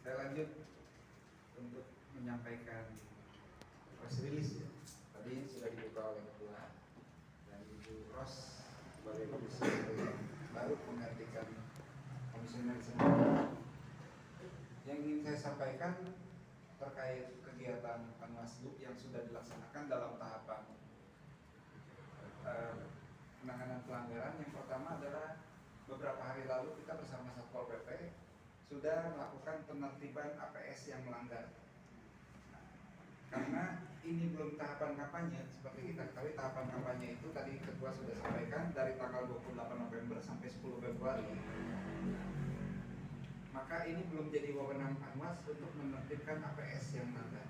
Saya lanjut untuk menyampaikan press release ya. Tadi sudah dibuka oleh Ketua dan Ibu Ros sebagai komisioner baru menggantikan komisioner sebelumnya. Yang ingin saya sampaikan terkait kegiatan Panwaslu yang sudah dilaksanakan dalam tahapan penanganan pelanggaran. Yang pertama adalah beberapa hari lalu kita bersama Satpol PP sudah melakukan penertiban APS yang melanggar. Karena ini belum tahapan kampanye, seperti kita ketahui tahapan kampanye itu tadi Ketua sudah sampaikan dari tanggal 28 November sampai 10 Februari. Maka ini belum jadi wewenang Panwas untuk menertibkan APS yang melanggar.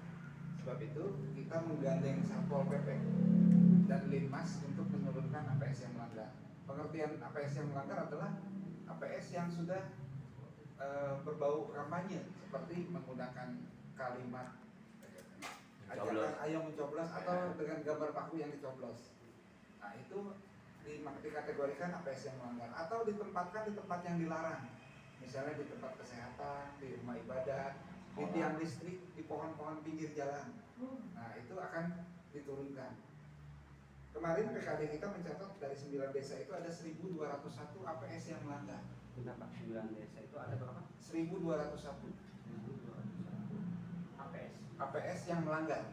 Sebab itu kita menggandeng Satpol PP dan Linmas untuk menurunkan APS yang melanggar. Pengertian APS yang melanggar adalah APS yang sudah berbau kampanye, seperti menggunakan kalimat ajakan ayo mencoblos atau dengan gambar paku yang dicoblos. Nah itu dikategorikan APS yang melanggar, atau ditempatkan di tempat yang dilarang, misalnya di tempat kesehatan, di rumah ibadah, di tiang listrik, di pohon-pohon pinggir jalan. Nah itu akan diturunkan. Kemarin PKD kita mencatat dari 9 desa itu ada 1.201 APS yang melanggar. Kenapa 9 desa itu ada berapa? 1.201 APS yang melanggar.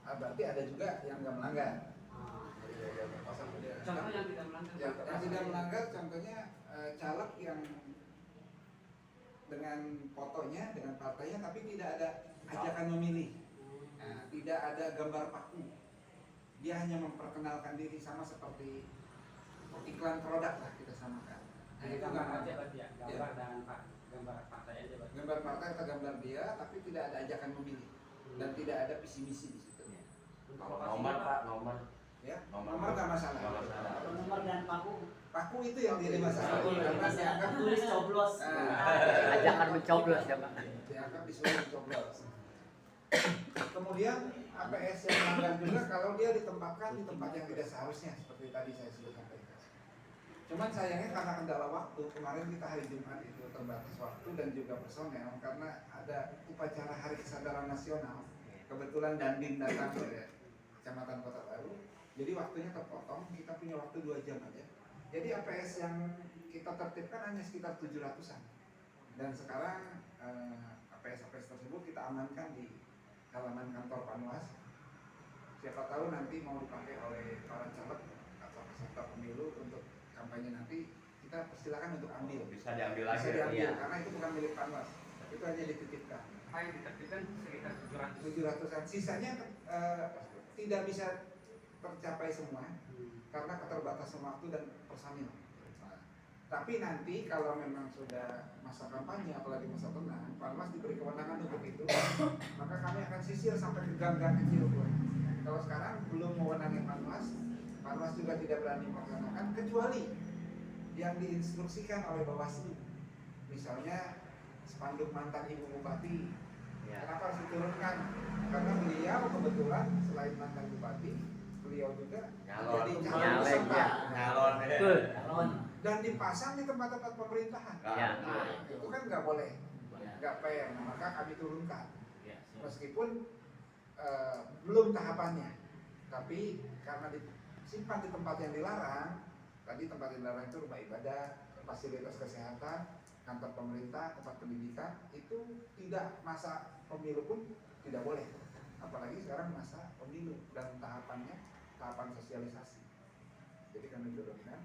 Berarti ada juga yang nggak melanggar. Contoh yang tidak melanggar. Yang tidak melanggar contohnya caleg yang dengan fotonya, dengan partainya, tapi tidak ada ajakan memilih. Nah, tidak ada gambar paku. Dia hanya memperkenalkan diri, sama seperti iklan produk lah kita samakan. Nah, itu gambar aja berarti ya, gambar dan gambar partai aja berarti. Gambar partai atau gambar dia, tapi tidak ada ajakan memilih dan tidak ada visi misi di situ. Nomor Pak, nomor. Ya, nomor nggak masalah. Nomor dan paku. Paku itu yang jadi masalah. Karena dianggap tulis coblos. Ajakan mencoblos ya Pak. Dianggap disuruh mencoblos. Kemudian APS yang melanggar juga kalau dia ditempatkan di tempat yang tidak seharusnya, seperti tadi saya sudah sampaikan. Cuman sayangnya karena kendala waktu, kemarin kita hari Jumat itu terbatas waktu dan juga personel karena ada upacara Hari Kesadaran Nasional. Kebetulan Dandim datang dari Kecamatan Kota Baru, jadi waktunya terpotong, kita punya waktu 2 jam aja. Jadi APS yang kita tertibkan hanya sekitar 700-an. Dan sekarang APS-APS tersebut kita amankan di halaman kantor Panwas. Siapa tahu nanti mau dipakai oleh para caleg atau peserta pemilu untuk kampanye nanti, kita persilakan untuk ambil. Bisa diambil lagi. Bisa diambil, Ya. karena itu bukan milik Panwas. Itu hanya dititipkan. Apa yang ditertibkan sekitar 700-an. Sisanya tidak bisa tercapai semua karena keterbatasan waktu dan personil. Tapi nanti kalau memang sudah masa kampanye, apalagi masa tenang, Panwas diberi kewenangan untuk itu, maka kami akan sisir sampai ke gang-gang kecil pun. Kalau sekarang belum mewenangi Panwas, Panwas juga tidak berani melaksanakan kecuali yang diinstruksikan oleh Bawaslu. Misalnya spanduk mantan Ibu Bupati. Ya. Kenapa harus diturunkan? Karena beliau kebetulan selain mantan Bupati, beliau juga Nyalon. jadi calon Nyalek, peserta. ya. Nyalon. Betul. Dan dipasang di tempat-tempat pemerintahan. Ya. Nah, itu kan nggak boleh, nggak fair. Nah, maka kami turunkan. Meskipun belum tahapannya, tapi karena disimpan di tempat yang dilarang. Tadi tempat yang dilarang itu rumah ibadah, fasilitas kesehatan, kantor pemerintah, tempat pendidikan, itu tidak masa pemilu pun tidak boleh. Apalagi sekarang masa pemilu dan tahapannya tahapan sosialisasi. Jadi kami turunkan.